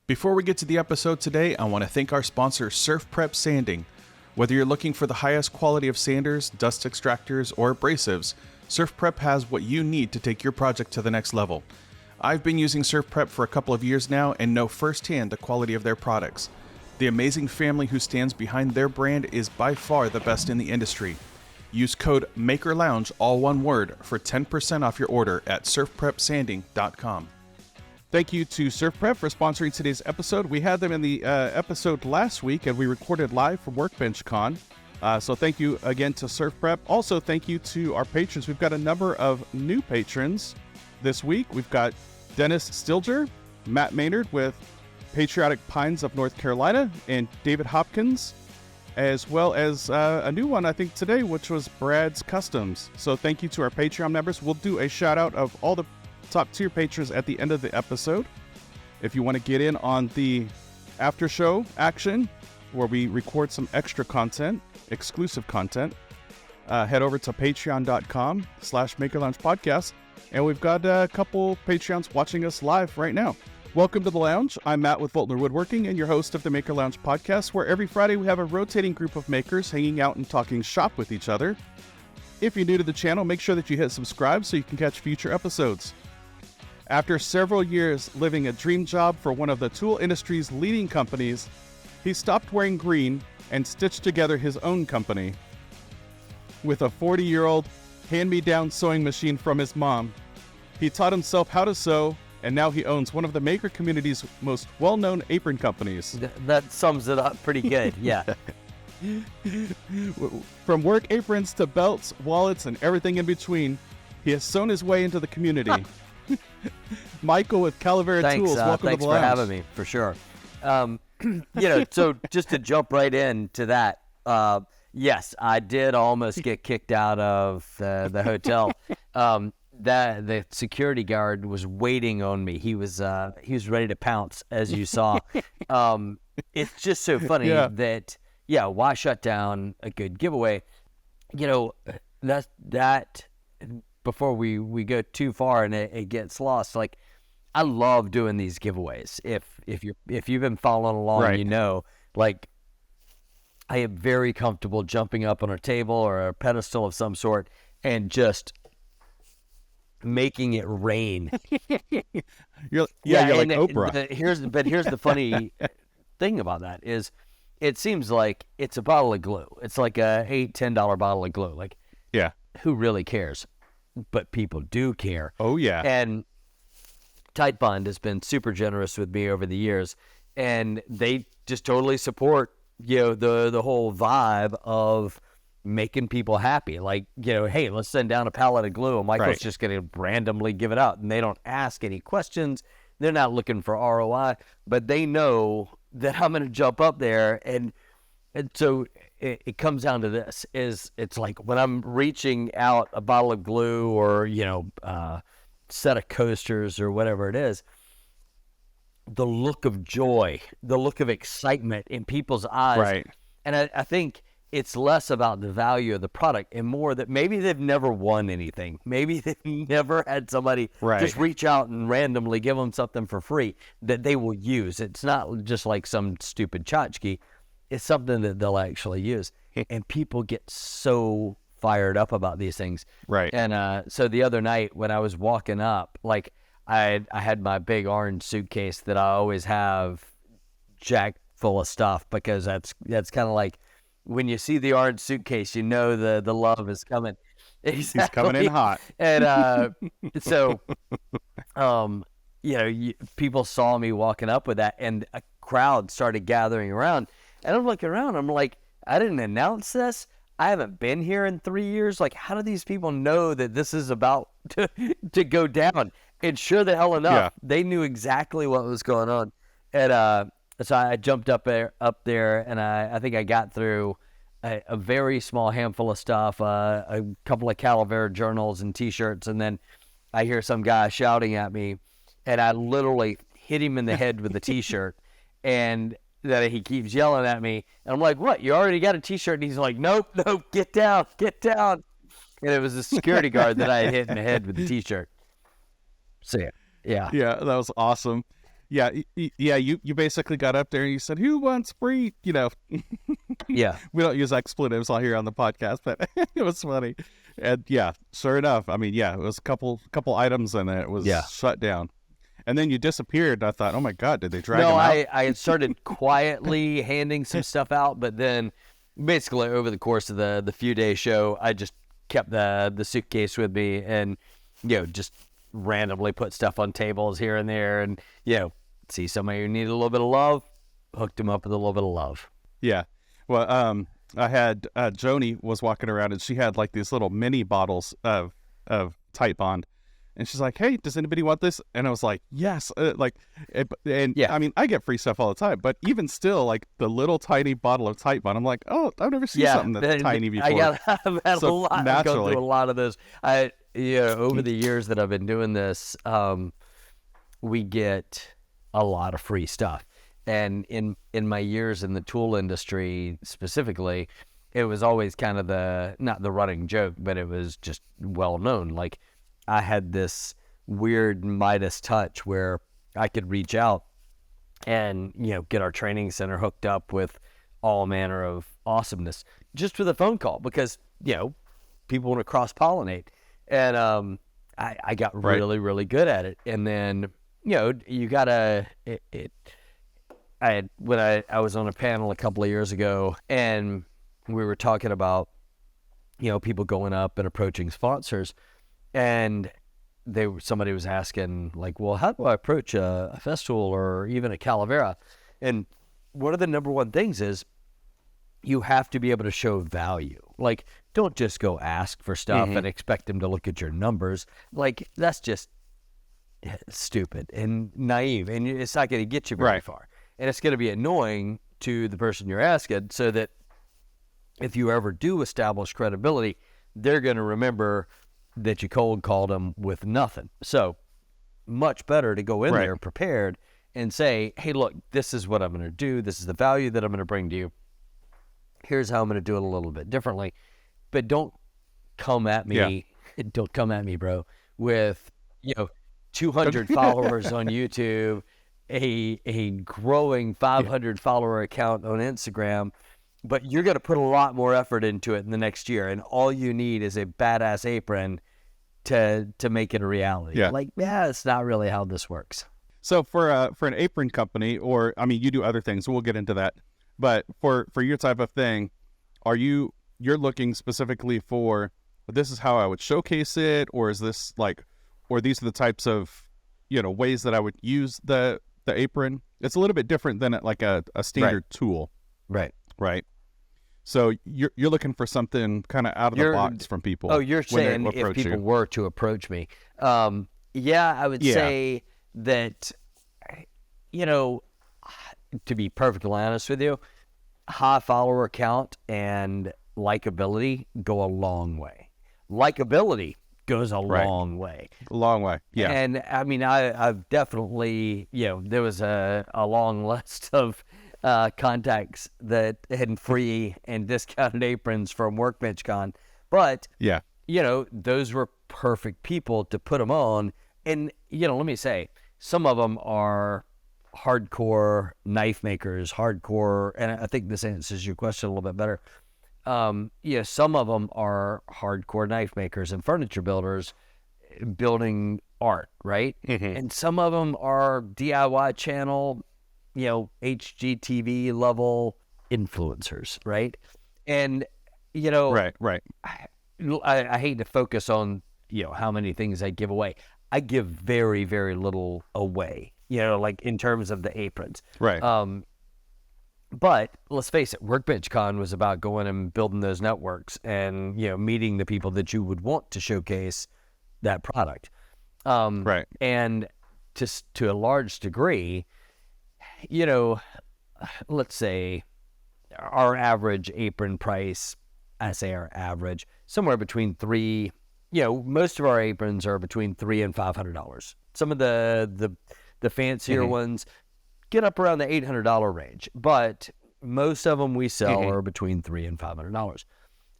Before we get to the episode today, I want to thank our sponsor, Surf Prep Sanding. Whether you're looking for the highest quality of sanders, dust extractors, or abrasives, Surf Prep has what you need to take your project to the next level. I've been using Surf Prep for a couple of years now and know firsthand the quality of their products. The amazing family who stands behind their brand is by far the best in the industry. Use code MAKERLOUNGE, all one word, for 10% off your order at surfprepsanding.com. Thank you to Surf Prep for sponsoring today's episode. We had them in the episode last week, and we recorded live from Workbench Con. So thank you again to Surf Prep. Also, thank you to our patrons. We've got a number of new patrons this week. We've got Dennis Stilger, Matt Maynard with Patriotic Pines of North Carolina, and David Hopkins, as well as a new one, I think, today, which was Brad's Customs. So thank you to our Patreon members. We'll do a shout out of all the top tier patrons at the end of the episode. If you want to get in on the after show action where we record some extra content, exclusive content, head over to patreon.com/MakerLoungePodcast. And we've got a couple Patreons watching us live right now. Welcome to the lounge. I'm Matt with Voltner Woodworking and your host of the Maker Lounge podcast, where every Friday we have a rotating group of makers hanging out and talking shop with each other. If you're new to the channel, make sure that you hit subscribe so you can catch future episodes. After several years living a dream job for one of the tool industry's leading companies, he stopped wearing green and stitched together his own company. With a 40-year-old hand-me-down sewing machine from his mom, he taught himself how to sew, and now he owns one of the maker community's most well-known apron companies. That sums it up pretty good, yeah. From work aprons to belts, wallets, and everything in between, he has sewn his way into the community. Michael with Calavera Tools, welcome to the lounge. Thanks for having me, for sure. So just to jump right into that, yes, I did almost get kicked out of the hotel. The security guard was waiting on me. He was ready to pounce, as you saw. It's just so funny that why shut down a good giveaway? That before we go too far and it gets lost. Like, I love doing these giveaways. If you've been following along, right, you know, like, I am very comfortable jumping up on a table or a pedestal of some sort and just making it rain. You're like Oprah. Here's the funny thing about that is, it seems like it's a bottle of glue. It's like a $8-10 bottle of glue. Like, yeah, who really cares? But people do care. Oh yeah. And Tight Bond has been super generous with me over the years, and they just totally support, the whole vibe of making people happy. Like, hey, let's send down a pallet of glue, and Michael's just going to randomly give it out, and they don't ask any questions. They're not looking for ROI, but they know that I'm going to jump up there, and so it comes down to this: it's like when I'm reaching out a bottle of glue or set of coasters or whatever it is, the look of joy, the look of excitement in people's eyes, right? And I think it's less about the value of the product and more that maybe they've never won anything. Maybe they've never had somebody just reach out and randomly give them something for free that they will use. It's not just like some stupid tchotchke. It's something that they'll actually use. And people get so fired up about these things. Right. And so the other night when I was walking up, like, I had my big orange suitcase that I always have jacked full of stuff, because that's kind of like, when you see the orange suitcase, you know the love is coming. Exactly. He's coming in hot. And so, people saw me walking up with that, and a crowd started gathering around. And I'm looking around, I'm like, I didn't announce this. I haven't been here in 3 years. Like, how do these people know that this is about to go down? And sure the hell enough, they knew exactly what was going on. And so I jumped up there, and I think I got through a very small handful of stuff, a couple of Calavera journals and T-shirts, and then I hear some guy shouting at me, and I literally hit him in the head with the T-shirt, and that he keeps yelling at me, and I'm like, "What? You already got a T-shirt?" And he's like, "Nope, get down." And it was a security guard that I had hit in the head with the T-shirt. So yeah, that was awesome. Yeah, yeah. You basically got up there and you said, "Who wants free?" Yeah. We don't use expletives on here on the podcast, but it was funny. And yeah, sure enough, I mean, yeah, it was a couple items and then it was shut down. And then you disappeared. And I thought, oh my God, did they drag him out? I had started quietly handing some stuff out, but then basically over the course of the few day show, I just kept the suitcase with me and just randomly put stuff on tables here and there, and see somebody who needed a little bit of love, hooked them up with a little bit of love. Yeah. Well, I had Joni was walking around and she had like these little mini bottles of Tight Bond, and she's like, "Hey, does anybody want this?" And I was like, "Yes." I mean, I get free stuff all the time, but even still, like the little tiny bottle of Tight Bond, I'm like, "Oh, I've never seen something that's tiny before." I've had a lot. I've gone through a lot of those. Over the years that I've been doing this, we get a lot of free stuff. And in my years in the tool industry specifically, it was always kind of not the running joke, but it was just well known. Like I had this weird Midas touch where I could reach out and, get our training center hooked up with all manner of awesomeness just with a phone call because, people want to cross-pollinate. And I got really, really good at it. And then, you gotta, when I was on a panel a couple of years ago and we were talking about, people going up and approaching sponsors, and somebody was asking like, well, how do I approach a festival or even a Calavera? And one of the number one things is you have to be able to show value. Like, don't just go ask for stuff and expect them to look at your numbers. Like, that's just stupid and naive, and it's not going to get you very far. And it's going to be annoying to the person you're asking, so that if you ever do establish credibility, they're going to remember that you cold called them with nothing. So much better to go in there prepared and say, hey, look, this is what I'm going to do. This is the value that I'm going to bring to you. Here's how I'm going to do it a little bit differently. But don't come at me. Don't come at me, bro, with, 200 followers on YouTube, a growing 500 follower account on Instagram, but you're going to put a lot more effort into it in the next year, and all you need is a badass apron to make it a reality. It's not really how this works. So for an apron company, or I mean, you do other things, so we'll get into that. But for your type of thing, you're looking specifically for, this is how I would showcase it, or is this like, or these are the types of ways that I would use the apron? It's a little bit different than like a standard tool. Right. So you're looking for something kind of out of the box from people. Oh, you're saying if people were to approach me. I would say that, to be perfectly honest with you, high follower count and likability go a long way. Likability goes a long way. A long way, yeah. And I mean, I've definitely, there was a long list of contacts that had free and discounted aprons from Workbench Con, but those were perfect people to put them on. And let me say, some of them are hardcore knife makers, and I think this answers your question a little bit better. Some of them are hardcore knife makers and furniture builders building art, right? And some of them are DIY channel, HGTV level influencers, right? And, Right. I hate to focus on, how many things I give away. I give very, very little away, like in terms of the aprons. Right. But let's face it, Workbench Con was about going and building those networks and, meeting the people that you would want to showcase that product. Right. And to a large degree, let's say our average apron price, I say our average, somewhere between most of our aprons are between $300 and $500. Some of the fancier ones get up around the $800 range, but most of them we sell are between $300 and $500.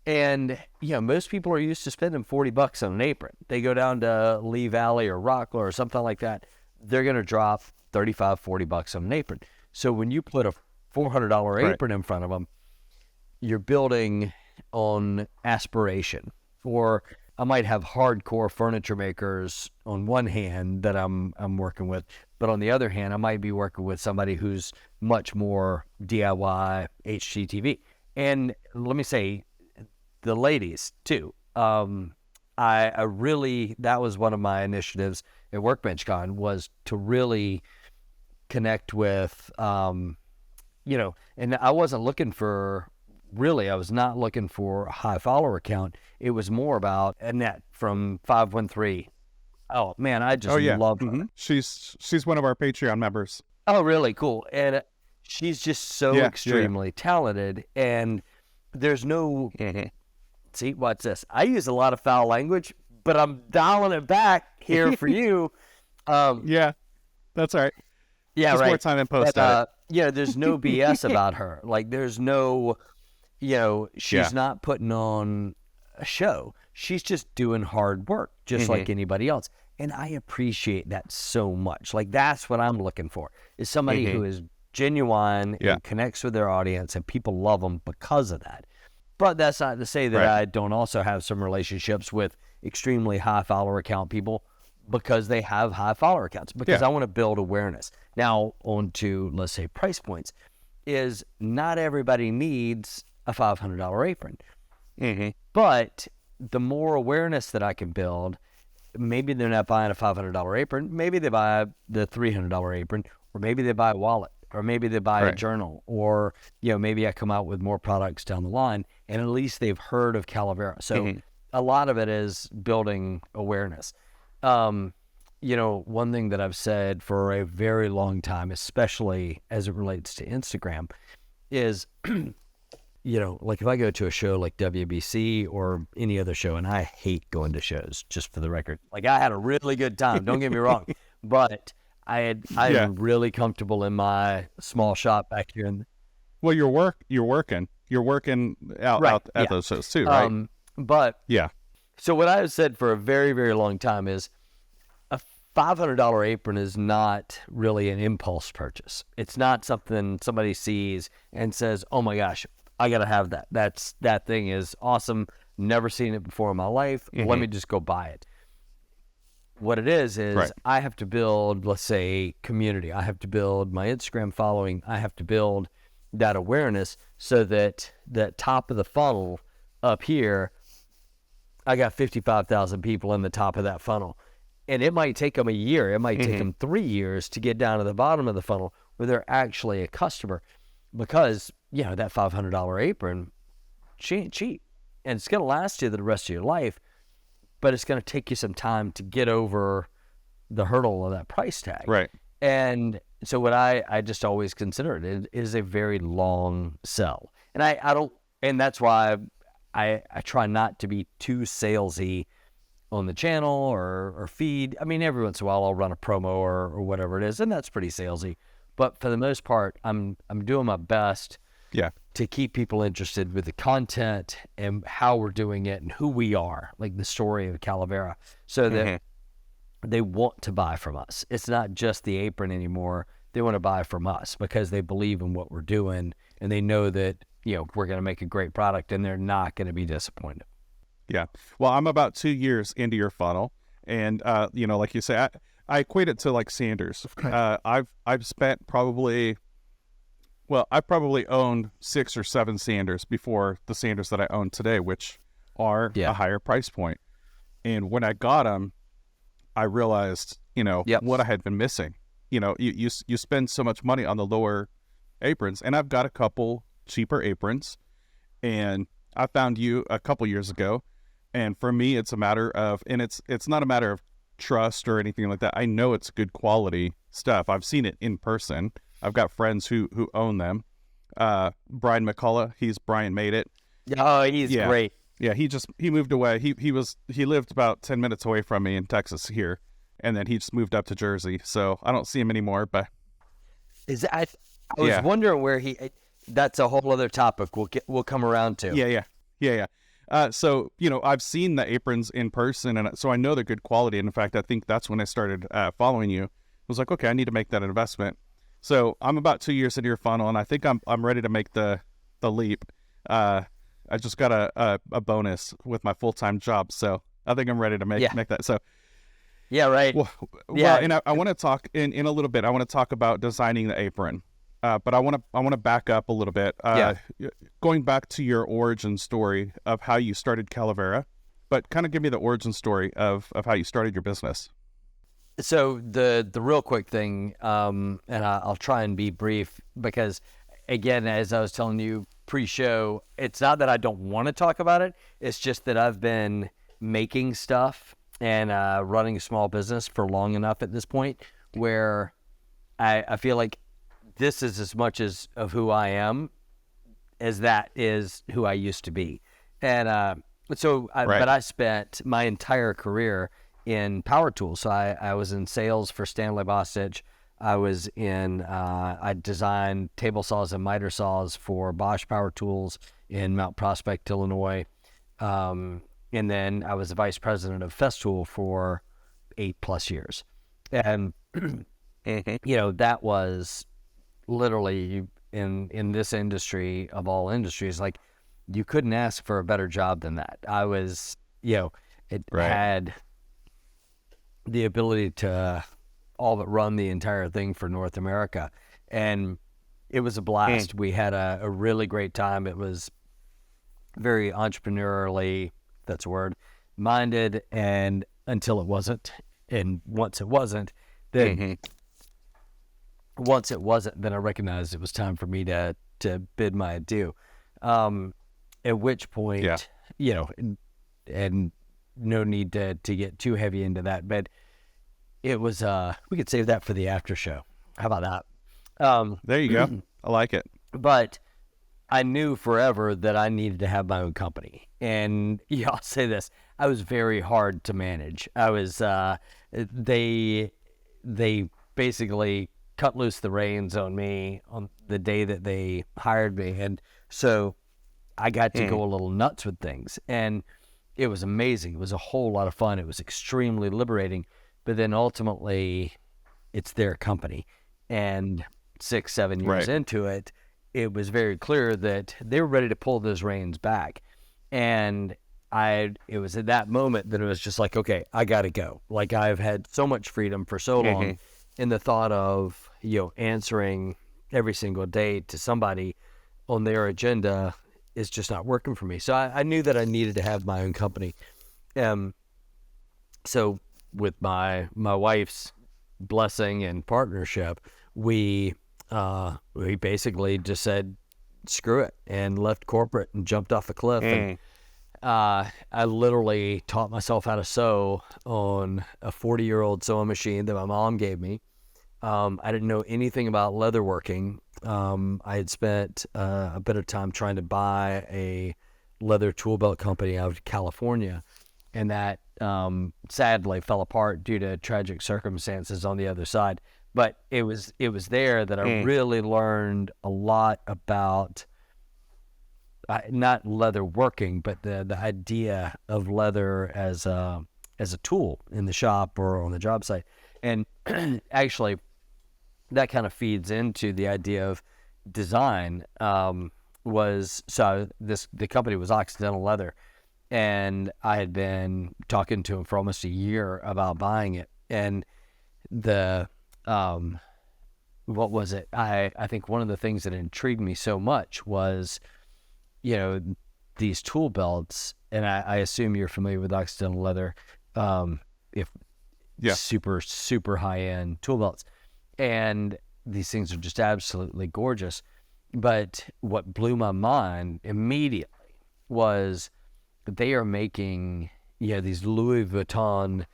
And most people are used to spending $40 on an apron. They go down to Lee Valley or Rockler or something like that. They're going to drop $35-$40 on an apron. So when you put a $400 Right. apron in front of them, you're building on aspiration. Or I might have hardcore furniture makers on one hand that I'm working with, but on the other hand, I might be working with somebody who's much more DIY, HGTV. And let me say, the ladies too. I really, that was one of my initiatives at Workbench Con, was to really connect with, and I wasn't looking for, really, I was not looking for a high follower count. It was more about Annette from 513. Oh man, I just love her. She's one of our Patreon members. Oh, really? Cool. And she's just so extremely talented, and there's no, see, watch this. I use a lot of foul language, but I'm dialing it back here for you. Yeah, that's all right. Yeah, just right. more time in post at it. There's no BS about her. Like, there's no, she's not putting on a show. She's just doing hard work, just like anybody else. And I appreciate that so much. Like, that's what I'm looking for, is somebody who is genuine and connects with their audience, and people love them because of that. But that's not to say that I don't also have some relationships with extremely high follower count people because they have high follower counts, because I want to build awareness. Now, on to, let's say, price points, is not everybody needs a $500 apron. But the more awareness that I can build, maybe they're not buying a $500 apron. Maybe they buy the $300 apron, or maybe they buy a wallet, or maybe they buy a journal, or, maybe I come out with more products down the line, and at least they've heard of Calavera. So a lot of it is building awareness. One thing that I've said for a very long time, especially as it relates to Instagram, is, like if I go to a show like WBC or any other show, and I hate going to shows, just for the record. Like, I had a really good time, don't get me wrong, but I'm really comfortable in my small shop back here. Well, you're working out at those shows too, right? So what I've said for a very, very long time is a $500 apron is not really an impulse purchase. It's not something somebody sees and says, "Oh my gosh, I gotta have that. That thing is awesome. Never seen it before in my life. Let me just go buy it." What it is I have to build, let's say, community. I have to build my Instagram following. I have to build that awareness so that that top of the funnel up here, I got 55,000 people in the top of that funnel. And it might take them a year. It might take them 3 years to get down to the bottom of the funnel where they're actually a customer, because, that $500 apron, she ain't cheap. And it's going to last you the rest of your life, but it's going to take you some time to get over the hurdle of that price tag. Right. And so what I just always consider it is a very long sell. And I don't, and that's why I try not to be too salesy on the channel or feed. I mean, every once in a while I'll run a promo or whatever it is, and that's pretty salesy. But for the most part, I'm doing my best to keep people interested with the content and how we're doing it and who we are, like the story of Calavera, so that they want to buy from us. It's not just the apron anymore. They want to buy from us because they believe in what we're doing, and they know that, we're going to make a great product, and they're not going to be disappointed. Yeah. Well, I'm about 2 years into your funnel, and like you say, I equate it to like sanders. I've spent I probably owned 6 or 7 sanders before the sanders that I own today, which are a higher price point. And when I got them, I realized, what I had been missing. You spend so much money on the lower aprons, and I've got a couple cheaper aprons, and I found you a couple years ago. And for me, it's a matter of, and it's not a matter of trust or anything like that. I know it's good quality stuff. I've seen it in person. I've got friends who own them. Brian McCullough, Brian made it. Oh, he's great. Yeah, he moved away. He lived about 10 minutes away from me in Texas here, and then he just moved up to Jersey. So I don't see him anymore. But I was wondering where that's a whole other topic. We'll come around to. Yeah. So, I've seen the aprons in person, and so I know they're good quality. And in fact, I think that's when I started following you, was like, okay, I need to make that investment. So I'm about 2 years into your funnel, and I think I'm ready to make the leap. I just got a bonus with my full-time job, so I think I'm ready to make that. So yeah, right. Well, and I want to talk in a little bit. I want to talk about designing the apron, but I want to back up a little bit. Going back to your origin story of how you started Calavera, but kind of give me the origin story of how you started your business. So the real quick thing, and I'll try and be brief because, again, as I was telling you pre-show, it's not that I don't want to talk about it. It's just that I've been making stuff and running a small business for long enough at this point where I feel like this is as much of who I am as that is who I used to be. And but I spent my entire career in power tools. So I was in sales for Stanley Bostitch. I was I designed table saws and miter saws for Bosch Power Tools in Mount Prospect, Illinois. And then I was the vice president of Festool for 8+ years. And, that was literally in this industry of all industries, like you couldn't ask for a better job than that. I was, had the ability to all but run the entire thing for North America. And it was a blast. We had a really great time. It was very entrepreneurially, that's a word, minded, and until it wasn't. And once it wasn't, then then I recognized it was time for me to bid my adieu. At which point, and no need to get too heavy into that, but it was, we could save that for the after show. How about that? There you go. I like it. But I knew forever that I needed to have my own company. And I'll say this, I was very hard to manage. I was, they basically cut loose the reins on me on the day that they hired me. And so I got to go a little nuts with things. And it was amazing. It was a whole lot of fun. It was extremely liberating. But then ultimately, it's their company. And 6-7 years into it, it was very clear that they were ready to pull those reins back. And it was at that moment that it was just like, okay, I got to go. Like, I've had so much freedom for so long, and the thought of, answering every single day to somebody on their agenda is just not working for me. So I knew that I needed to have my own company. So with my wife's blessing and partnership, we basically just said, screw it, and left corporate and jumped off a cliff. And I literally taught myself how to sew on a 40-year-old sewing machine that my mom gave me. I didn't know anything about leatherworking. I had spent a bit of time trying to buy a leather tool belt company out of California, and that sadly fell apart due to tragic circumstances on the other side. But it was there that I really learned a lot about not leather working, but the idea of leather as a tool in the shop or on the job site. And actually, that kind of feeds into the idea of design. The company was Occidental Leather, and I had been talking to him for almost a year about buying it. And what was it? I think one of the things that intrigued me so much was, these tool belts, and I assume you're familiar with Occidental Leather, super, super high-end tool belts. And these things are just absolutely gorgeous. But what blew my mind immediately was that they are making, these Louis Vuitton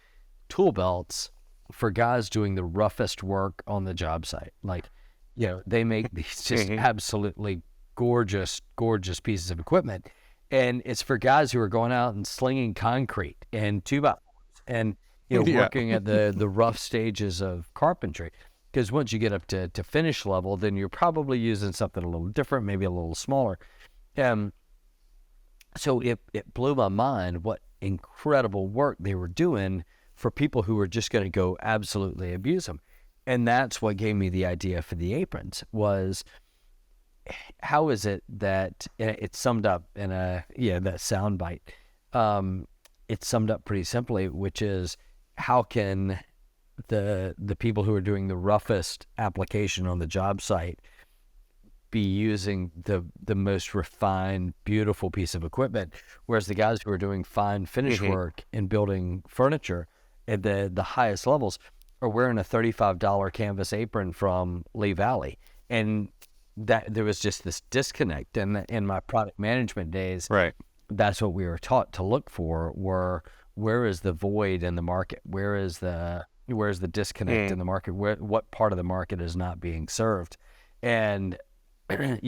tool belts for guys doing the roughest work on the job site. Like, they make these just absolutely gorgeous, gorgeous pieces of equipment. And it's for guys who are going out and slinging concrete and 2x4s and, working at the rough stages of carpentry. Because once you get up to finish level, then you're probably using something a little different, maybe a little smaller. So it blew my mind what incredible work they were doing for people who were just going to go absolutely abuse them. And that's what gave me the idea for the aprons was, how is it that it's summed up in that sound bite. It's summed up pretty simply, which is, how can the people who are doing the roughest application on the job site be using the most refined, beautiful piece of equipment, whereas the guys who are doing fine finish work and building furniture at the highest levels are wearing a $35 canvas apron from Lee Valley. And that there was just this disconnect. And in my product management days, right, that's what we were taught to look for, where is the void in the market? Where's the disconnect in the market? What part of the market is not being served? And I've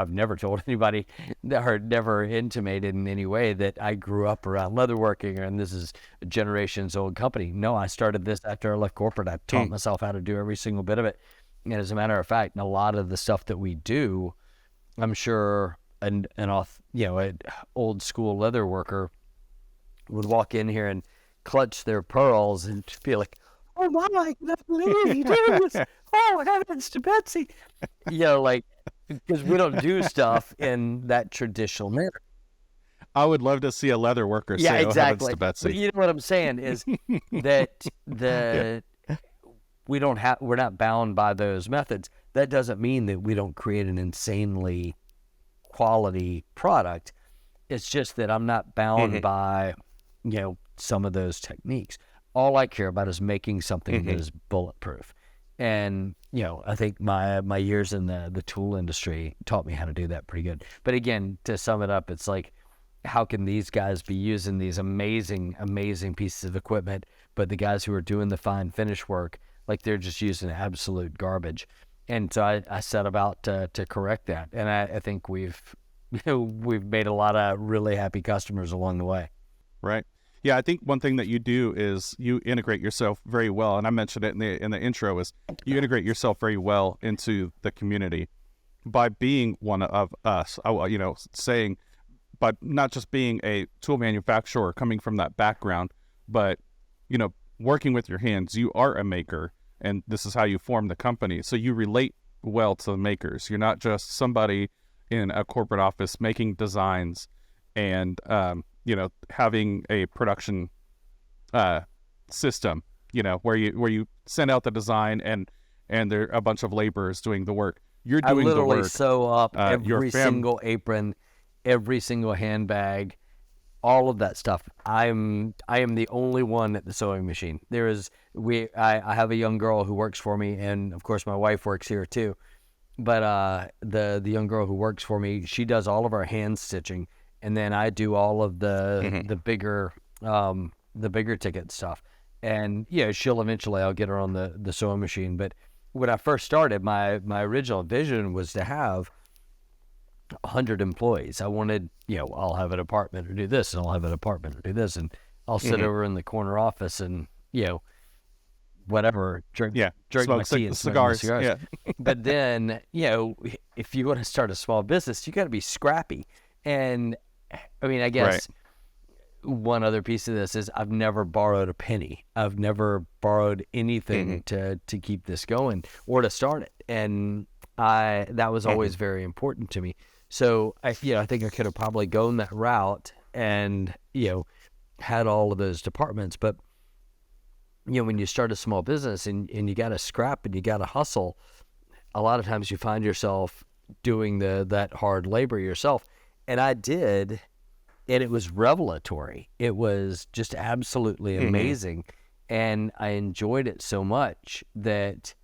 never told anybody or never intimated in any way that I grew up around leatherworking and this is a generations old company. No, I started this after I left corporate. I taught myself how to do every single bit of it. And as a matter of fact, a lot of the stuff that we do, I'm sure an old school leather worker would walk in here and clutch their pearls and feel like, oh my, I cannot believe you did this. Oh, heavens to Betsy. Because we don't do stuff in that traditional manner. I would love to see a leather worker say, oh, heavens to Betsy. But you know what I'm saying is that we're not bound by those methods. That doesn't mean that we don't create an insanely quality product. It's just that I'm not bound by, some of those techniques. All I care about is making something that is bulletproof. And, I think my years in the tool industry taught me how to do that pretty good. But again, to sum it up, it's like, how can these guys be using these amazing, amazing pieces of equipment, but the guys who are doing the fine finish work, like they're just using absolute garbage. And so I set about to correct that. And I think we've made a lot of really happy customers along the way. Right. Yeah, I think one thing that you do is you integrate yourself very well, and I mentioned it in the intro, is you integrate yourself very well into the community by being one of us. Saying, but not just being a tool manufacturer coming from that background, but working with your hands. You are a maker, and this is how you form the company. So you relate well to the makers. You're not just somebody in a corporate office making designs and having a production system, where you send out the design and there are a bunch of laborers doing the work. You're doing the work. I literally sew up every single apron, every single handbag, all of that stuff. I am the only one at the sewing machine. I have a young girl who works for me, and of course my wife works here too. But the young girl who works for me, she does all of our hand stitching. And then I do all of the bigger ticket stuff. And I'll get her on the sewing machine. But when I first started, my original vision was to have 100 employees. I wanted, I'll have a department or do this, and I'll have a department or do this, and I'll sit over in the corner office and drink my tea and smoke cigars. Yeah. But then if you want to start a small business, you got to be scrappy. And I guess one other piece of this is I've never borrowed a penny. I've never borrowed anything to keep this going or to start it. And that was always very important to me. So I think I could have probably gone that route and, had all of those departments. But, when you start a small business and you got to scrap and you got to hustle, a lot of times you find yourself doing that hard labor yourself. And I did, and it was revelatory. It was just absolutely amazing. And I enjoyed it so much that,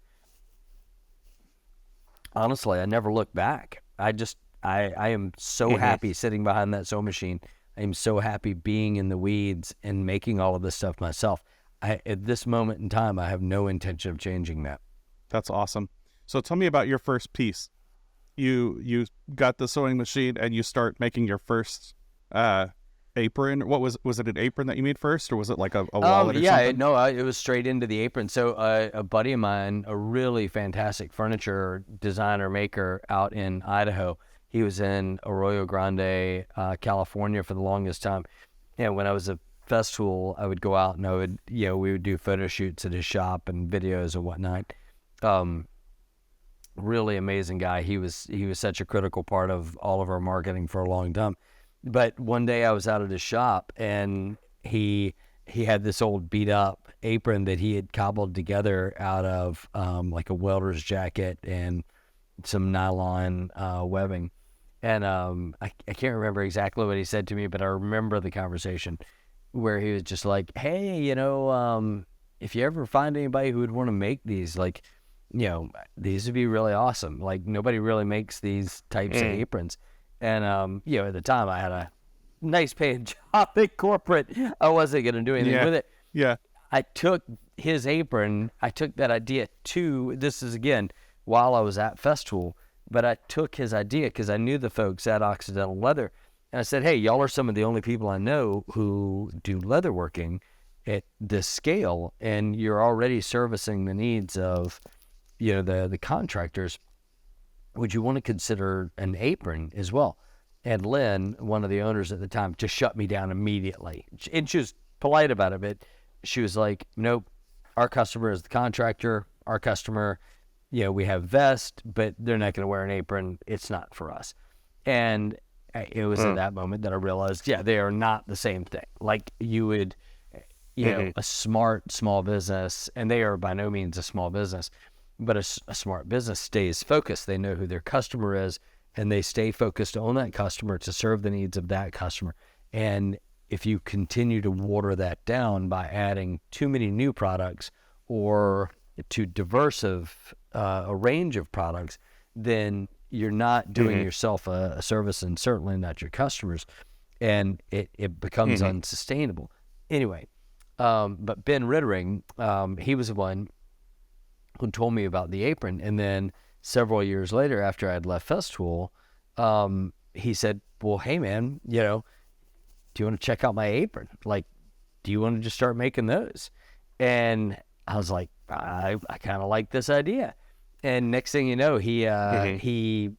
honestly, I never looked back. I am so happy sitting behind that sewing machine. I am so happy being in the weeds and making all of this stuff myself. At this moment in time, I have no intention of changing that. That's awesome. So tell me about your first piece. You got the sewing machine and you start making your first apron. What was it an apron that you made first, or was it like a wallet or something? No, it was straight into the apron. So a buddy of mine, a really fantastic furniture designer maker out in Idaho, he was in Arroyo Grande, California for the longest time. And when I was a Festool, I would go out and we would do photo shoots at his shop and videos and whatnot. Really amazing guy. He was such a critical part of all of our marketing for a long time. But one day I was out at his shop, and he had this old beat up apron that he had cobbled together out of like a welder's jacket and some nylon webbing. And I can't remember exactly what he said to me, but I remember the conversation where he was just like, hey, if you ever find anybody who would want to make these, like, these would be really awesome. Like, nobody really makes these types of aprons. And, at the time I had a nice paying job at corporate. I wasn't going to do anything with it. Yeah. I took his apron. I took that idea this is again, while I was at Festool, but I took his idea because I knew the folks at Occidental Leather. And I said, hey, y'all are some of the only people I know who do leatherworking at this scale. And you're already servicing the needs of, the contractors. Would you want to consider an apron as well? And Lynn, one of the owners at the time, just shut me down immediately. And she was polite about it, but she was like, nope, our customer is the contractor. Our customer, we have vest, but they're not going to wear an apron. It's not for us. And it was at that moment that I realized, they are not the same thing. Like you would, a smart small business, and they are by no means a small business, but a smart business stays focused. They know who their customer is, and they stay focused on that customer to serve the needs of that customer. And if you continue to water that down by adding too many new products or too diverse of a range of products, then you're not doing yourself a service, and certainly not your customers, and it becomes unsustainable. Anyway, but Ben Rittering, he was the one who told me about the apron. And then several years later, after I'd left Festool, he said, well, hey man, do you want to check out my apron? Like, do you want to just start making those? And I was like, I kind of like this idea. And next thing you know, he UPS's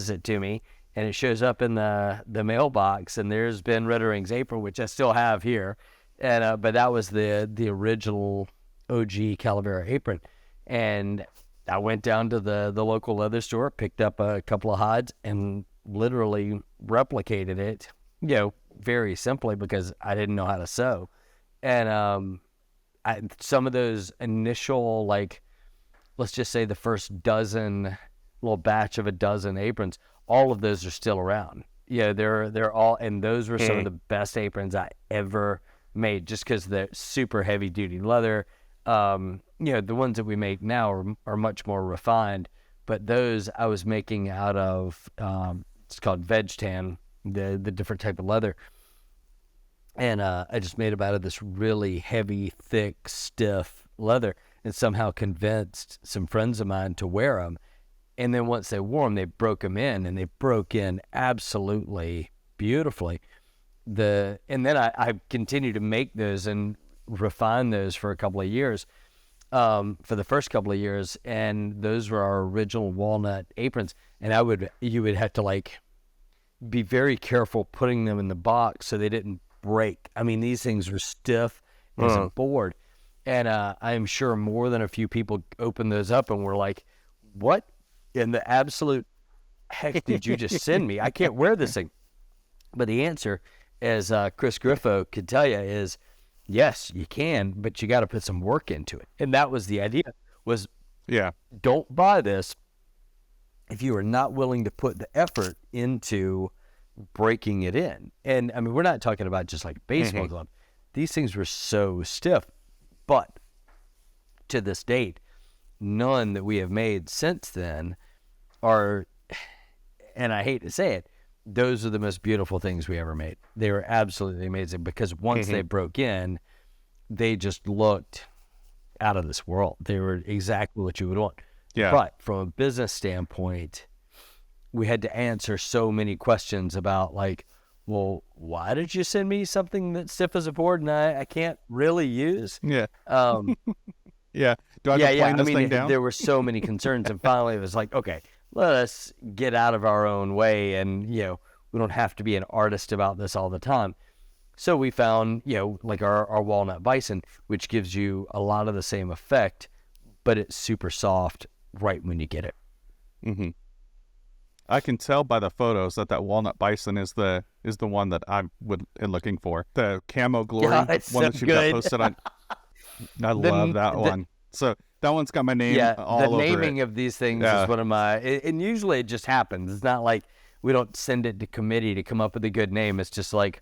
it to me, and it shows up in the mailbox, and there's Ben Rittering's apron, which I still have here. And but that was the original OG Calavera apron. And I went down to the local leather store, picked up a couple of hides, and literally replicated it, very simply because I didn't know how to sew. And some of those initial, like, let's just say the first little batch of a dozen aprons, all of those are still around. They're all, and those were some of the best aprons I ever made, just because they're super heavy duty leather. The ones that we make now are much more refined, but those I was making out of, it's called veg tan, the different type of leather. And I just made them out of this really heavy, thick, stiff leather, and somehow convinced some friends of mine to wear them. And then once they wore them, they broke them in, and they broke in absolutely beautifully. And then I continued to make those and refine those for a couple of years, for the first couple of years. And those were our original walnut aprons. And you would have to, like, be very careful putting them in the box so they didn't break. I mean, these things were stiff as a board. And I'm sure more than a few people opened those up and were like, what in the absolute heck did you just send me? I can't wear this thing. But the answer, as Chris Griffo could tell you, is yes, you can, but you got to put some work into it. And that was the idea, was don't buy this if you are not willing to put the effort into breaking it in. And I mean, we're not talking about just like baseball glove. These things were so stiff. But to this date, none that we have made since then are, and I hate to say it, those are the most beautiful things we ever made. They were absolutely amazing, because once they broke in, they just looked out of this world. They were exactly what you would want. Yeah. But from a business standpoint, we had to answer so many questions about, like, well, why did you send me something that's stiff as a board and I can't really use? Yeah. Yeah. Do I go plane this thing down? There were so many concerns, and finally it was like, okay, let us get out of our own way, and we don't have to be an artist about this all the time. So we found, like our walnut bison, which gives you a lot of the same effect, but it's super soft right when you get it. Mm-hmm. I can tell by the photos that walnut bison is the one that I would be looking for. The camo glory one that you got posted on. I love that one. So that one's got my name all over it. The naming of these things is one of my, and usually it just happens. It's not like we don't send it to committee to come up with a good name. It's just like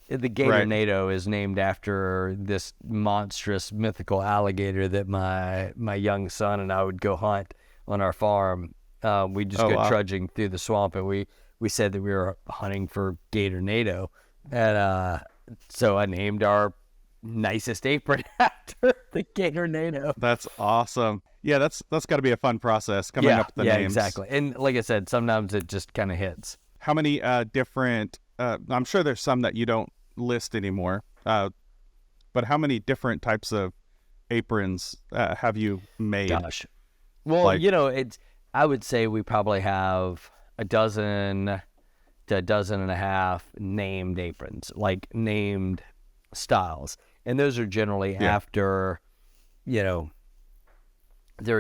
the Gator NATO is named after this monstrous mythical alligator that my young son and I would go hunt on our farm. We just go trudging through the swamp, and we said that we were hunting for Gator NATO, and so I named our nicest apron after the Gator NATO. That's awesome. Yeah, that's got to be a fun process coming up with the names. Yeah, exactly. And like I said, sometimes it just kind of hits. How many different? I'm sure there's some that you don't list anymore, but how many different types of aprons have you made? Gosh, well, it's. I would say we probably have a dozen to a dozen and a half named aprons, like named styles. And those are generally after, they're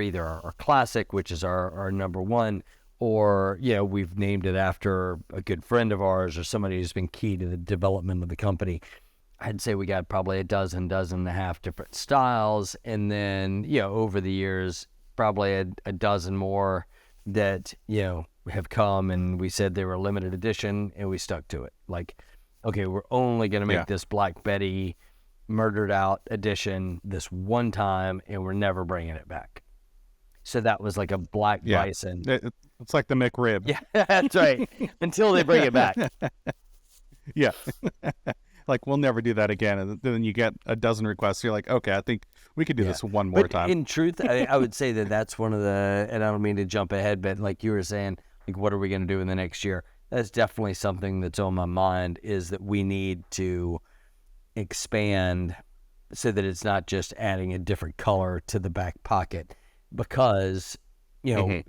either our classic, which is our number one, or, we've named it after a good friend of ours or somebody who's been key to the development of the company. I'd say we got probably a dozen and a half different styles. And then, over the years, probably a dozen more that, have come, and we said they were limited edition, and we stuck to it. Like, okay, we're only going to make this Black Betty murdered out edition this one time, and we're never bringing it back. So that was like a black bison. It's like the McRib. Yeah, that's right. Until they bring it back. Yeah. Like, we'll never do that again. And then you get a dozen requests. You're like, okay, I think we could do this one more time. In truth, I would say that's one of the, and I don't mean to jump ahead, but like you were saying, like, what are we going to do in the next year? That's definitely something that's on my mind, is that we need to expand so that it's not just adding a different color to the back pocket, because,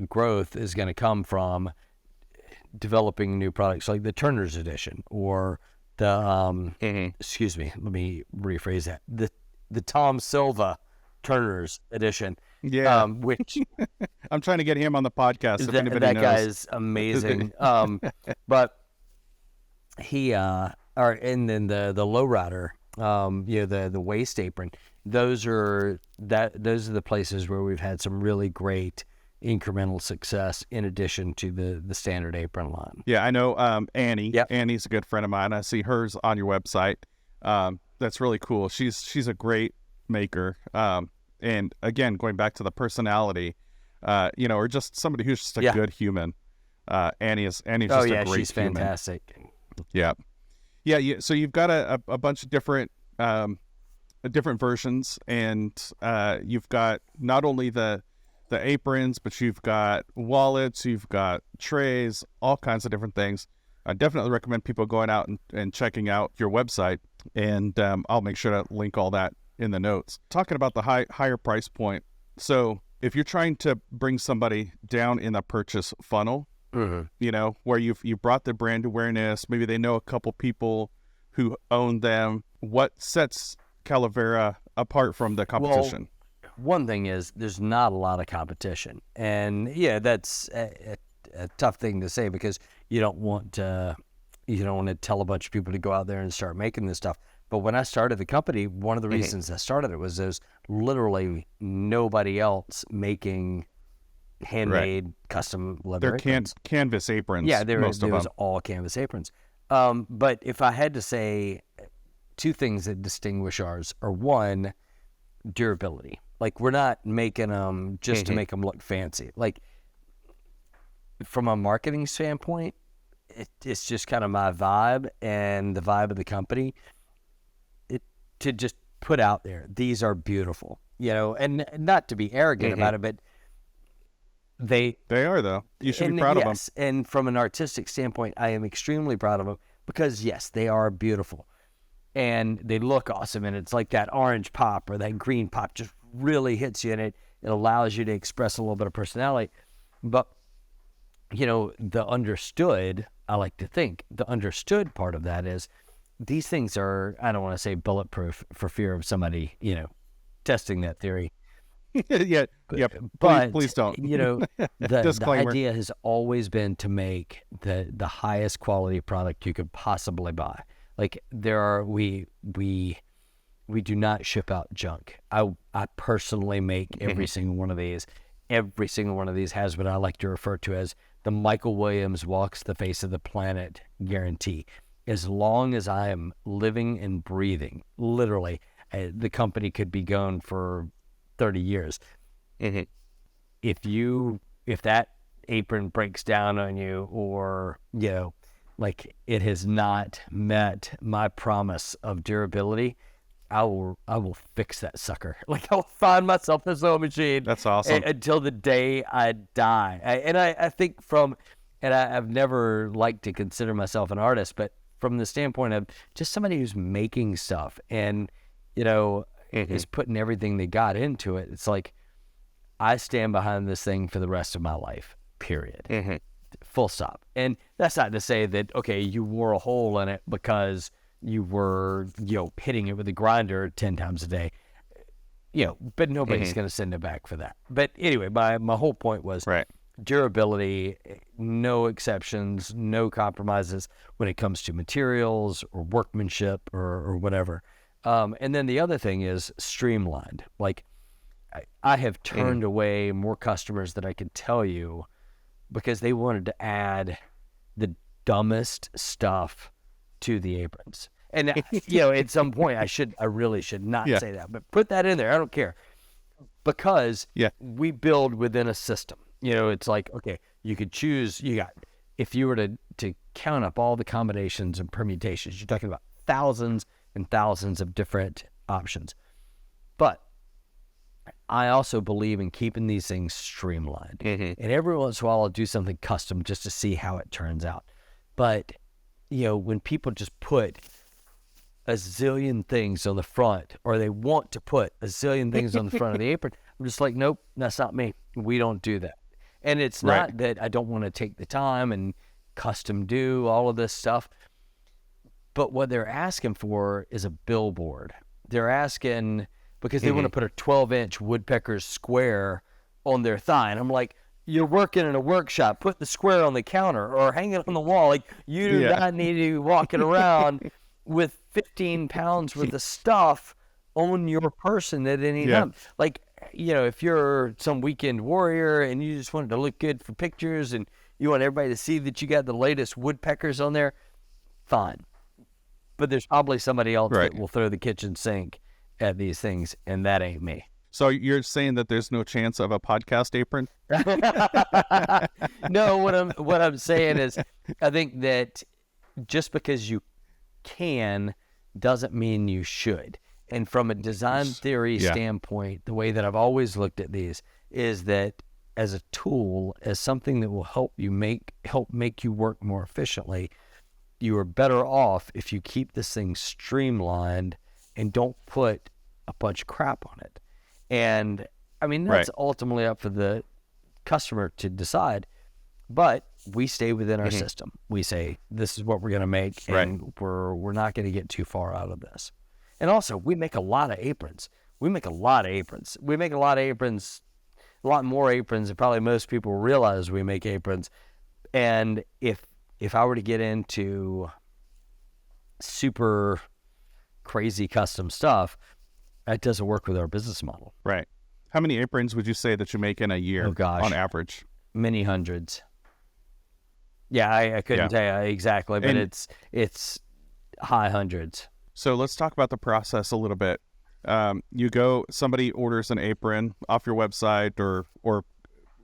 growth is going to come from developing new products like the Turner's Edition, or the excuse me, let me rephrase that, the Tom Silva Turner's Edition, which I'm trying to get him on the podcast if anybody knows. That guy is amazing. But he and then the lowrider, the waist apron, those are the places where we've had some really great incremental success, in addition to the standard apron line. Yeah, I know Annie. Yep. Annie's a good friend of mine. I see hers on your website. That's really cool. She's a great maker. And again, going back to the personality, or just somebody who's just a good human. Annie's just a great human. She's fantastic. Yeah. Yeah. So you've got a bunch of different versions, and you've got not only the aprons, but you've got wallets, you've got trays, all kinds of different things. I definitely recommend people going out and checking out your website, and I'll make sure to link all that in the notes. Talking about the higher price point. So if you're trying to bring somebody down in the purchase funnel, where you've brought the brand awareness, maybe they know a couple people who own them, what sets Calavera apart from the competition? Well, one thing is there's not a lot of competition, and that's a tough thing to say, because you don't want to tell a bunch of people to go out there and start making this stuff. But when I started the company, one of the reasons I started it was there's literally nobody else making handmade custom leather aprons. Canvas aprons. Yeah, there was all canvas aprons. But if I had to say two things that distinguish ours are, one, durability. Like, we're not making them just to make them look fancy. Like, from a marketing standpoint, it's just kind of my vibe and the vibe of the company to just put out there, these are beautiful, and not to be arrogant about it, but they are, though. You should be proud of them. And from an artistic standpoint, I am extremely proud of them, because yes, they are beautiful and they look awesome. And it's like that orange pop or that green pop just really hits you, and it allows you to express a little bit of personality. But the understood, I like to think the understood part of that is these things are, I don't want to say bulletproof for fear of somebody, testing that theory. yeah. But please don't. The idea has always been to make the highest quality product you could possibly buy. Like we do not ship out junk. I personally make every single one of these. Every single one of these has what I like to refer to as the Michael Williams walks the face of the planet guarantee. As long as I am living and breathing, literally, the company could be gone for 30 years. Mm-hmm. If that apron breaks down on you, or like it has not met my promise of durability, I will fix that sucker. Like I'll find myself a sewing machine. That's awesome. Until the day I die. I think I've never liked to consider myself an artist, but from the standpoint of just somebody who's making stuff and is putting everything they got into it, it's like I stand behind this thing for the rest of my life, period. Mm-hmm. Full stop. And that's not to say that, okay, you wore a hole in it because you were, hitting it with a grinder 10 times a day, but nobody's going to send it back for that. But anyway, my whole point was durability, no exceptions, no compromises when it comes to materials or workmanship or whatever. And then the other thing is streamlined. Like I have turned away more customers than I could tell you because they wanted to add the dumbest stuff to the aprons. And at some point I really should not say that, but put that in there. I don't care, because we build within a system. It's like, okay, you could choose. If you were to count up all the combinations and permutations, you're talking about thousands and thousands of different options. But I also believe in keeping these things streamlined. And every once in a while I'll do something custom just to see how it turns out. But when people just put a zillion things on the front, or they want to put a zillion things on the front of the apron, I'm just like, nope, that's not me. We don't do that. And it's not that I don't want to take the time and custom do all of this stuff, but what they're asking for is a billboard. They're asking because they want to put a 12-inch woodpecker's square on their thigh. And I'm like, you're working in a workshop, put the square on the counter or hang it on the wall. Like, you do not need to be walking around with 15 pounds worth of stuff on your person at any time. Like, if you're some weekend warrior and you just want it to look good for pictures and you want everybody to see that you got the latest woodpeckers on there, fine. But there's probably somebody else that will throw the kitchen sink at these things, and that ain't me. So you're saying that there's no chance of a podcast apron? No, what I'm saying is, I think that just because you can doesn't mean you should. And from a design theory standpoint, the way that I've always looked at these is that as a tool, as something that will help make you work more efficiently, you are better off if you keep this thing streamlined and don't put a bunch of crap on it. And I mean, that's ultimately up for the customer to decide, but we stay within our system. We say, this is what we're going to make, and we're not going to get too far out of this. And also, we make a lot of aprons. We make a lot of aprons, a lot more aprons than probably most people realize we make aprons. And if I were to get into super crazy custom stuff, that doesn't work with our business model. Right. How many aprons would you say that you make in a year on average? Many hundreds. Yeah, I couldn't tell you exactly, but it's high hundreds. So let's talk about the process a little bit. Somebody orders an apron off your website or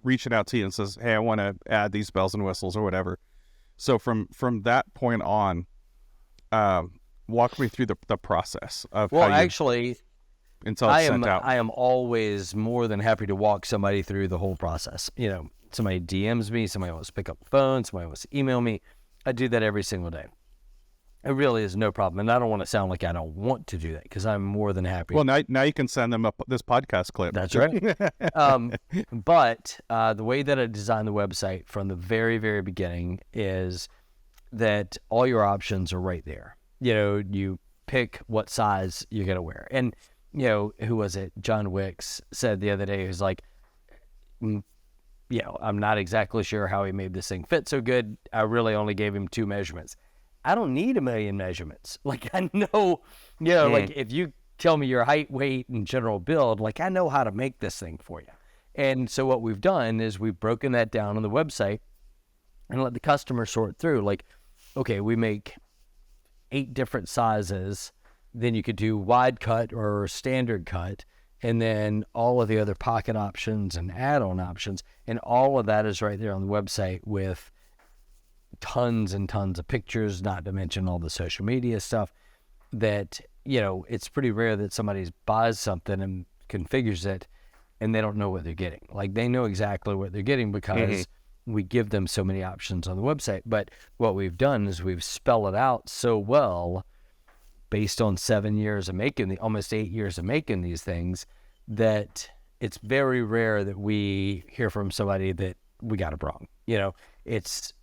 reaching out to you and says, hey, I want to add these bells and whistles or whatever. So from that point on, walk me through the process of until it's sent out. I am always more than happy to walk somebody through the whole process. Somebody DMs me, somebody wants to pick up the phone, somebody wants to email me. I do that every single day. It really is no problem. And I don't want to sound like I don't want to do that, because I'm more than happy. Well, now you can send them this podcast clip. That's right. But the way that I designed the website from the very, very beginning is that all your options are right there. you pick what size you're going to wear. And, who was it? John Wicks said the other day, he was like, I'm not exactly sure how he made this thing fit so good. I really only gave him 2 measurements. I don't need 1,000,000 measurements. Like, I know, like if you tell me your height, weight, and general build, like I know how to make this thing for you. And so what we've done is we've broken that down on the website and let the customer sort through. Like, okay, we make 8 different sizes. Then you could do wide cut or standard cut, and then all of the other pocket options and add-on options. And all of that is right there on the website with tons and tons of pictures, not to mention all the social media stuff that, it's pretty rare that somebody buys something and configures it and they don't know what they're getting. Like, they know exactly what they're getting because we give them so many options on the website. But what we've done is we've spelled it out so well based on 7 years of making, almost 8 years of making these things, that it's very rare that we hear from somebody that we got it wrong. It's,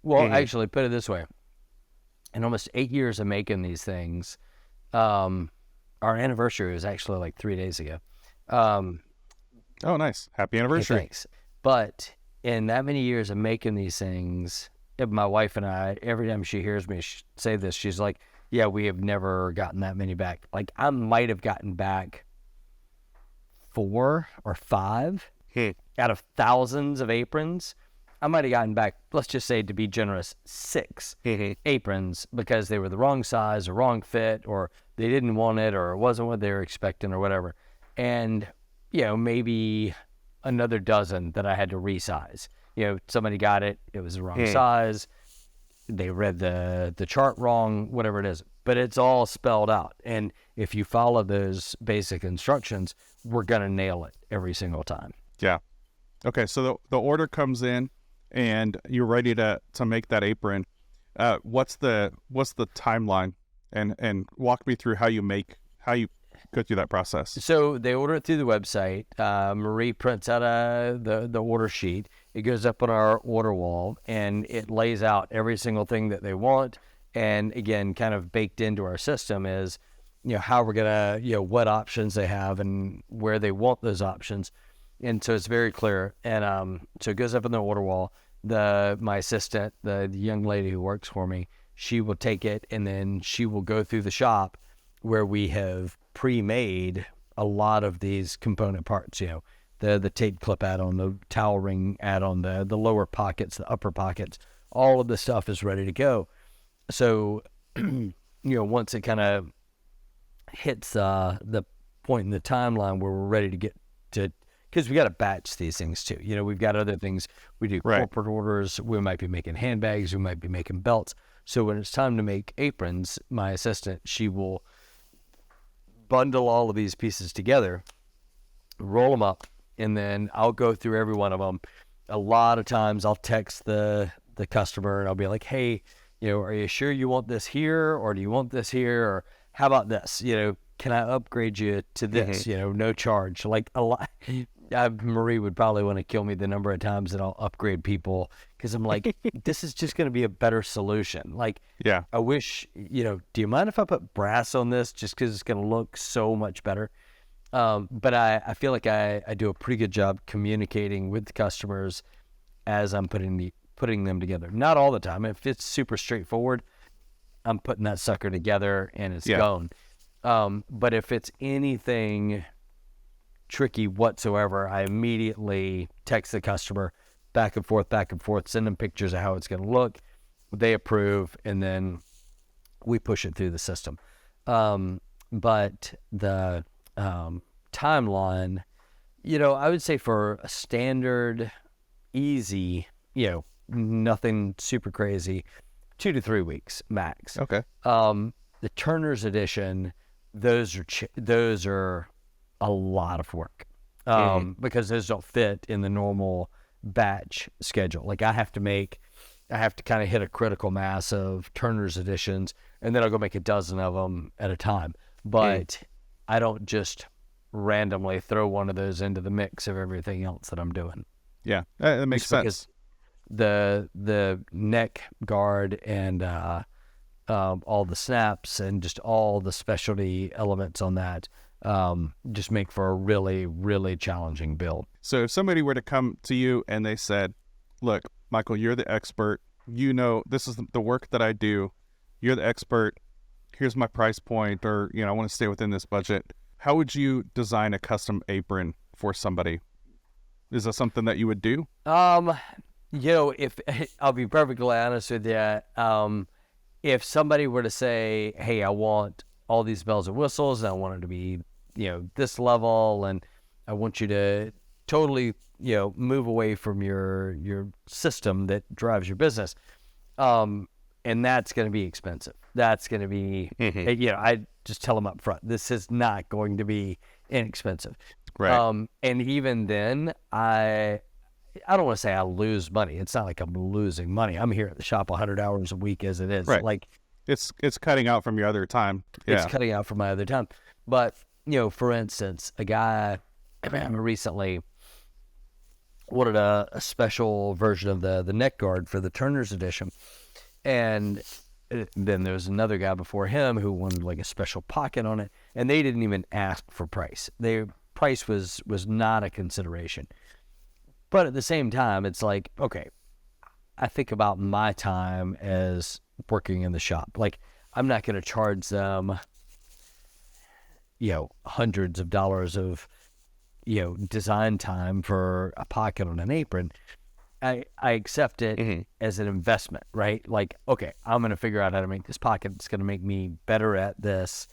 actually, put it this way. In almost 8 years of making these things, our anniversary was actually like 3 days ago. Oh, nice. Happy anniversary. Hey, thanks. But in that many years of making these things, my wife and I, every time she hears me say this, she's like, yeah, we have never gotten that many back. Like, I might have gotten back 4 or 5 out of thousands of aprons. I might have gotten back, let's just say, to be generous, 6 aprons because they were the wrong size or wrong fit, or they didn't want it, or it wasn't what they were expecting, or whatever. And, maybe another dozen that I had to resize. Somebody got it, it was the wrong size. They read the chart wrong, whatever it is. But it's all spelled out. And if you follow those basic instructions, we're going to nail it every single time. Yeah. Okay, so the order comes in and you're ready to make that apron. What's the timeline? And walk me through how you go through that process. So they order it through the website. Marie prints out the order sheet. It goes up on our order wall, and it lays out every single thing that they want. And again, kind of baked into our system is, how we're gonna, what options they have and where they want those options. And so it's very clear. And so it goes up on the order wall. My assistant, the young lady who works for me, she will take it, and then she will go through the shop where we have pre-made a lot of these component parts, the tape clip add-on, the towel ring add-on, the lower pockets, the upper pockets, all of the stuff is ready to go. So, once it kind of hits the point in the timeline where we're ready to get to, because we got to batch these things too. We've got other things. We do corporate orders. We might be making handbags. We might be making belts. So when it's time to make aprons, my assistant, she will bundle all of these pieces together, roll them up, and then I'll go through every one of them. A lot of times I'll text the customer and I'll be like, hey, are you sure you want this here, or do you want this here, or how about this? Can I upgrade you to this? No charge. Like a lot. Marie would probably want to kill me the number of times that I'll upgrade people, because I'm like, this is just going to be a better solution. Like, yeah, I wish, do you mind if I put brass on this just because it's going to look so much better? But I feel like I do a pretty good job communicating with the customers as I'm putting them together. Not all the time. If it's super straightforward, I'm putting that sucker together and it's going. But if it's anything tricky whatsoever, I immediately text the customer back and forth, send them pictures of how it's going to look. They approve, and then we push it through the system. But the timeline, I would say for a standard, easy, nothing super crazy, 2 to 3 weeks max. Okay. The Turner's edition, those are a lot of work because those don't fit in the normal batch schedule. Like I have to kind of hit a critical mass of Turner's editions, and then I'll go make a dozen of them at a time. But I don't just randomly throw one of those into the mix of everything else that I'm doing. Yeah, that makes sense. The neck guard and all the snaps and just all the specialty elements on that just make for a really, really challenging build. So if somebody were to come to you and they said, look, Michael, you're the expert. You know, this is the work that I do. You're the expert. Here's my price point, or, I want to stay within this budget. How would you design a custom apron for somebody? Is that something that you would do? If I'll be perfectly honest with you, if somebody were to say, hey, I want all these bells and whistles, and I want it to be, this level, and I want you to totally, move away from your system that drives your business, and that's going to be expensive. That's going to be, I just tell them up front, this is not going to be inexpensive. Right. And even then, I don't want to say I lose money. It's not like I'm losing money. I'm here at the shop 100 hours a week as it is. Right. Like it's cutting out from your other time. Yeah. It's cutting out from my other time. But, for instance, a guy recently ordered a special version of the neck guard for the Turner's edition. And then there was another guy before him who wanted like a special pocket on it. And they didn't even ask for price. Their price was not a consideration. But at the same time, it's like, okay, I think about my time as working in the shop. Like, I'm not going to charge them, hundreds of dollars of, design time for a pocket on an apron. I accept it as an investment, right? Like, okay, I'm going to figure out how to make this pocket. It's going to make me better at this,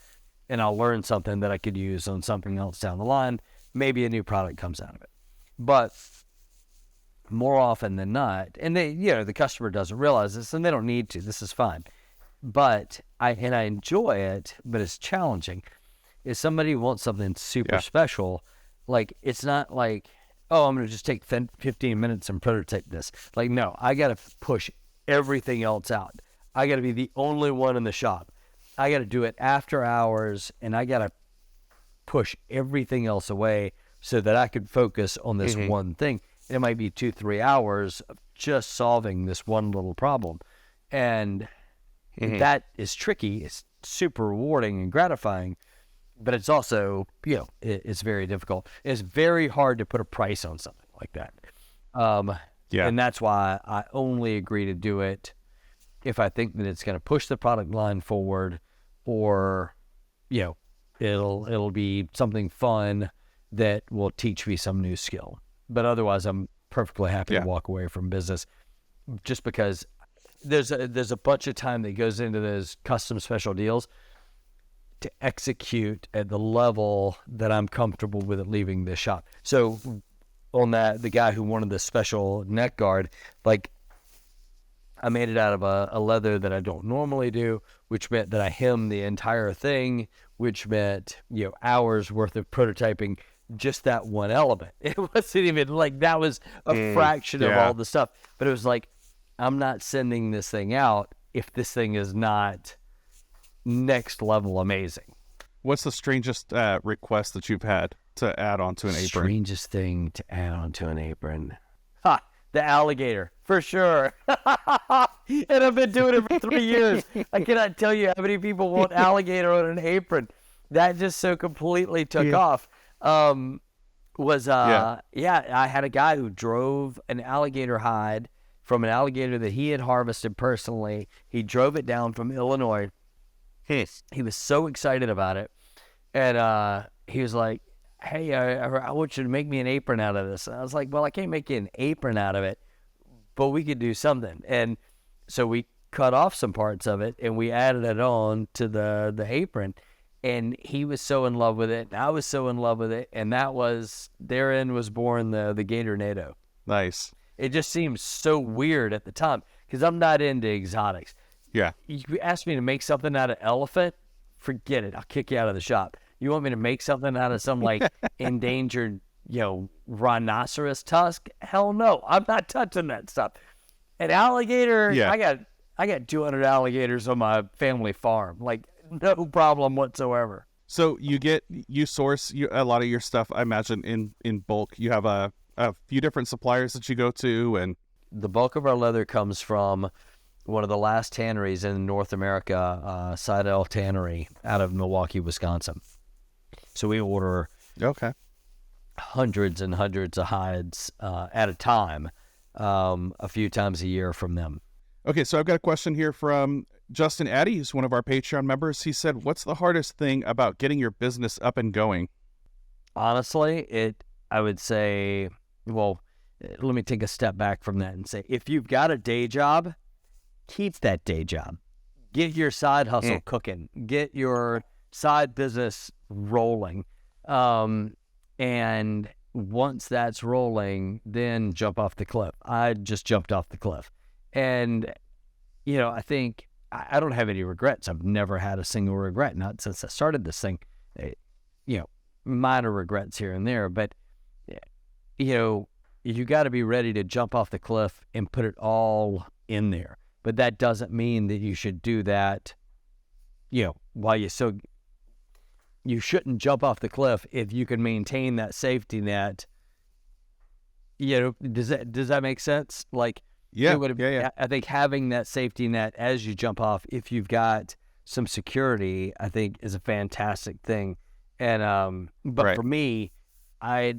and I'll learn something that I could use on something else down the line. Maybe a new product comes out of it. But more often than not, and they, the customer doesn't realize this, and they don't need to. This is fine. But I enjoy it, but it's challenging. If somebody wants something super special, like, it's not like, oh, I'm going to just take 15 minutes and prototype this. Like, no, I got to push everything else out. I got to be the only one in the shop. I got to do it after hours, and I got to push everything else away so that I could focus on this one thing. It might be 2-3 hours of just solving this one little problem. And that is tricky. It's super rewarding and gratifying, but it's also, it's very difficult. It's very hard to put a price on something like that. And that's why I only agree to do it if I think that it's going to push the product line forward, or, it'll be something fun that will teach me some new skill. But otherwise, I'm perfectly happy to walk away from business, just because there's a bunch of time that goes into those custom special deals to execute at the level that I'm comfortable with it leaving the shop. So on the guy who wanted the special neck guard, like, I made it out of a leather that I don't normally do, which meant that I hemmed the entire thing, which meant, hours worth of prototyping just that one element. It wasn't even like that was a fraction of all the stuff, but it was like, I'm not sending this thing out if this thing is not next level amazing. What's the strangest request that you've had to add onto an apron? Strangest thing to add onto an apron? The alligator, for sure. And I've been doing it for 3 years. I cannot tell you how many people want alligator on an apron. That just so completely took off. I had a guy who drove an alligator hide from an alligator that he had harvested personally. He drove it down from Illinois. He was so excited about it. And he was like, hey, I want you to make me an apron out of this. And I was like, well, I can't make you an apron out of it, but we could do something. And so we cut off some parts of it, and we added it on to the apron. And he was so in love with it, and I was so in love with it, and therein was born the Gatornado. Nice. It just seems so weird at the time, because I'm not into exotics. Yeah. You ask me to make something out of elephant, forget it. I'll kick you out of the shop. You want me to make something out of some, like, endangered, rhinoceros tusk? Hell no. I'm not touching that stuff. An alligator, I got 200 alligators on my family farm. Like, no problem whatsoever. So you source a lot of your stuff, I imagine, in bulk. You have a few different suppliers that you go to, and the bulk of our leather comes from one of the last tanneries in North America, Seidel Tannery out of Milwaukee, Wisconsin. So we order hundreds and hundreds of hides at a time, a few times a year from them. Okay, so I've got a question here from Justin Addy, who's one of our Patreon members. He said, what's the hardest thing about getting your business up and going? Honestly, I would say, well, let me take a step back from that and say, if you've got a day job, keep that day job. Get your side hustle cooking. Get your side business rolling. And once that's rolling, then jump off the cliff. I just jumped off the cliff. And, I think I don't have any regrets. I've never had a single regret, not since I started this thing. Minor regrets here and there. But, you got to be ready to jump off the cliff and put it all in there. But that doesn't mean that you should do that, while you shouldn't jump off the cliff if you can maintain that safety net. Does that make sense? Like, yeah. I think having that safety net as you jump off, if you've got some security, I think is a fantastic thing. And but for me, I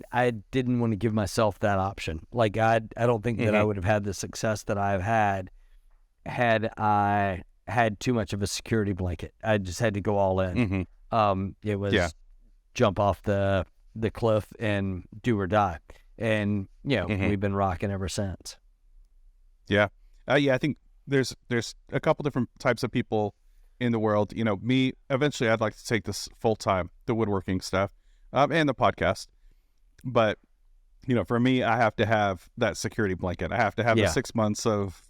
didn't want to give myself that option. Like I don't think that I would have had the success that I've had I had too much of a security blanket. I just had to go all in. It was jump off the cliff and do or die. And we've been rocking ever since. Yeah. I think there's a couple different types of people in the world. Me, eventually I'd like to take this full time, the woodworking stuff, and the podcast. But, for me, I have to have that security blanket. I have to have the 6 months of,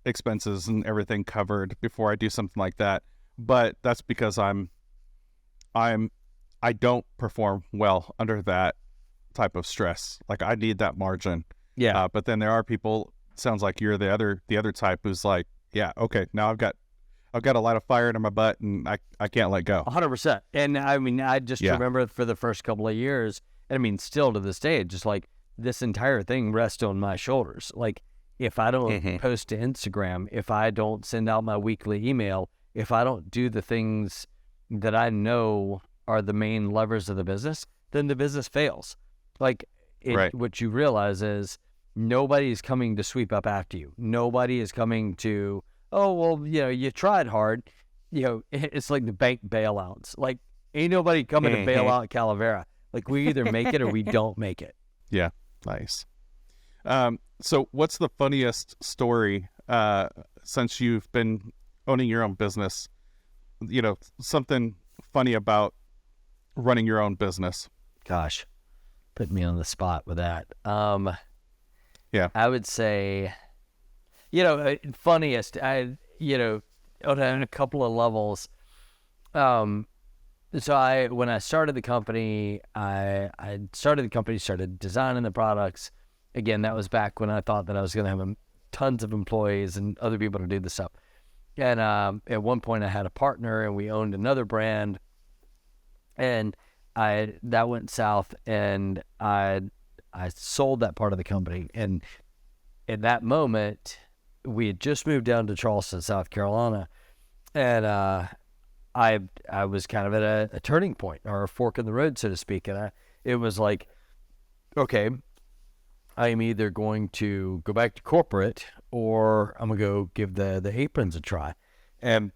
expenses and everything covered before I do something like that. But that's because I don't perform well under that type of stress. Like I need that margin. Yeah. But then there are people, sounds like you're the other type who's like, yeah, okay, now I've got a lot of fire in my butt and I can't let go. 100%. And I mean, I just remember for the first couple of years, and I mean, still to this day, just like this entire thing rests on my shoulders. Like if I don't post to Instagram, if I don't send out my weekly email, if I don't do the things that I know are the main levers of the business, then the business fails. Like what you realize is nobody's coming to sweep up after you. Nobody is coming to, oh, well, you tried hard. It's like the bank bailouts. Like ain't nobody coming to bail out Calavera. Like we either make it or we don't make it. Yeah. Nice. So what's the funniest story since you've been owning your own business? Something funny about running your own business. Gosh, put me on the spot with that. Yeah, I would say, funniest. On a couple of levels. So when I started the company, started designing the products. Again, that was back when I thought that I was going to have tons of employees and other people to do the stuff. And at one point I had a partner and we owned another brand, and that went south, and I sold that part of the company. And in that moment, we had just moved down to Charleston, South Carolina, and I was kind of at a turning point, or a fork in the road, so to speak. And it was like, okay, I am either going to go back to corporate or I'm going to go give the aprons a try. And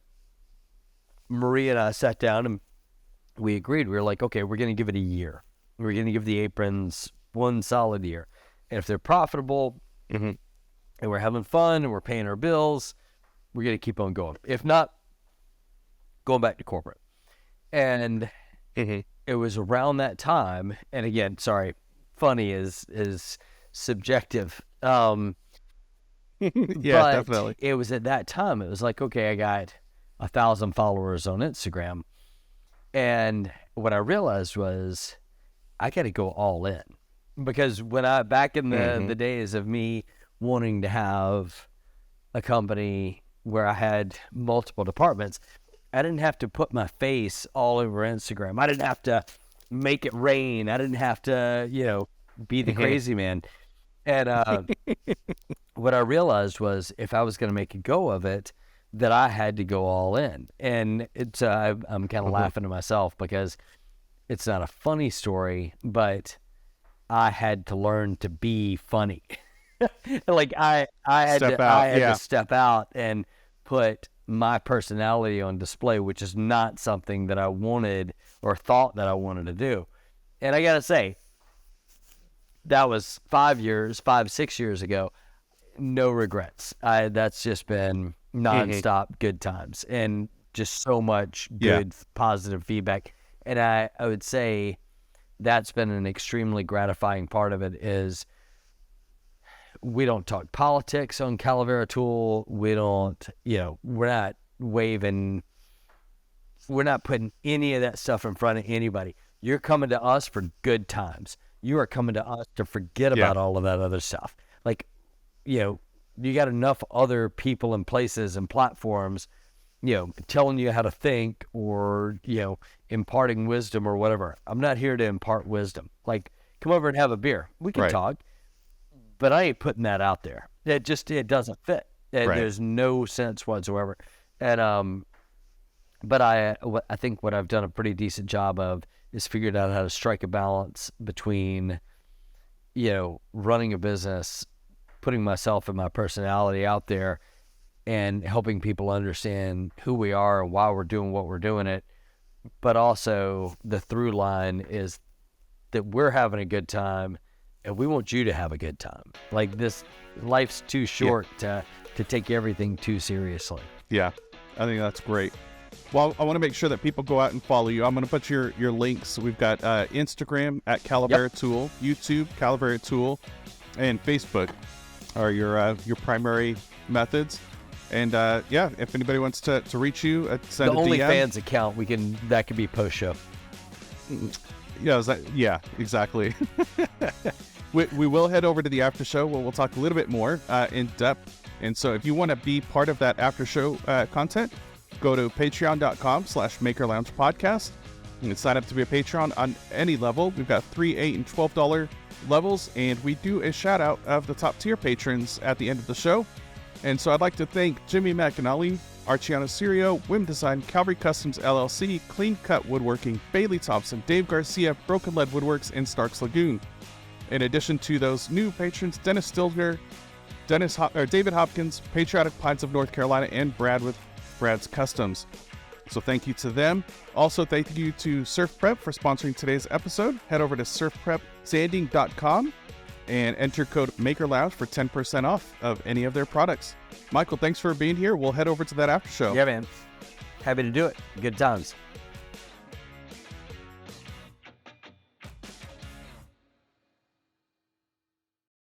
Marie and I sat down and we agreed. We were like, okay, we're going to give it a year. We're going to give the aprons one solid year. And if they're profitable and we're having fun and we're paying our bills, we're going to keep on going. If not, going back to corporate. And it was around that time. And again, sorry, funny is subjective. Yeah, definitely. It was at that time, it was like, okay, I got 1,000 followers on Instagram. And what I realized was I got to go all in, because back in the days of me wanting to have a company where I had multiple departments, I didn't have to put my face all over Instagram. I didn't have to make it rain. I didn't have to, be the crazy man. And what I realized was if I was going to make a go of it, that I had to go all in. And it's I'm kind of laughing to myself because it's not a funny story, but I had to learn to be funny. Like I had to step out and put my personality on display, which is not something that I wanted or thought that I wanted to do. And I got to say, that was 6 years ago. No regrets. That's just been nonstop good times and just so much good, positive feedback. And I would say that's been an extremely gratifying part of it is we don't talk politics on Calavera Tool. We don't, we're not putting any of that stuff in front of anybody. You're coming to us for good times. You are coming to us to forget about all of that other stuff. Like, you got enough other people and places and platforms, telling you how to think or, imparting wisdom or whatever. I'm not here to impart wisdom. Like, come over and have a beer. We can talk, but I ain't putting that out there. It doesn't fit. There's no sense whatsoever. And, but I think what I've done a pretty decent job of is figured out how to strike a balance between, running a business, putting myself and my personality out there and helping people understand who we are and why we're doing what we're doing it. But also the through line is that we're having a good time and we want you to have a good time. Like this life's too short to take everything too seriously. Yeah, I think that's great. Well, I want to make sure that people go out and follow you. I'm going to put your links. We've got Instagram at Calavera Tool, YouTube, Calavera Tool, and Facebook are your primary methods. And if anybody wants to reach you, send the a DM. OnlyFans account, that could be post show. Yeah, exactly. we will head over to the after show where we'll talk a little bit more in depth. And so if you want to be part of that after show content, go to patreon.com/MakerLoungePodcast. You can sign up to be a Patreon on any level. We've got $3, $8, and $12 levels, and we do a shout out of the top tier patrons at the end of the show. And so I'd like to thank Jimmy McAnally, Artigiano Serio, Wimm Design, Calvary Customs LLC, Cleancut Woodworking, Bailey Thompson, Dave Garcia, Broken Lead Woodworks, and Stark's Lagoon. In addition to those new patrons, Dennis Stilger, David Hopkins, Patriotic Pines of North Carolina, and Brad with Brad's Customs. So thank you to them. Also, thank you to Surf Prep for sponsoring today's episode. Head over to surfprepsanding.com and enter code MakerLounge for 10% off of any of their products. Michael, thanks for being here. We'll head over to that after show. Yeah, man. Happy to do it. Good times.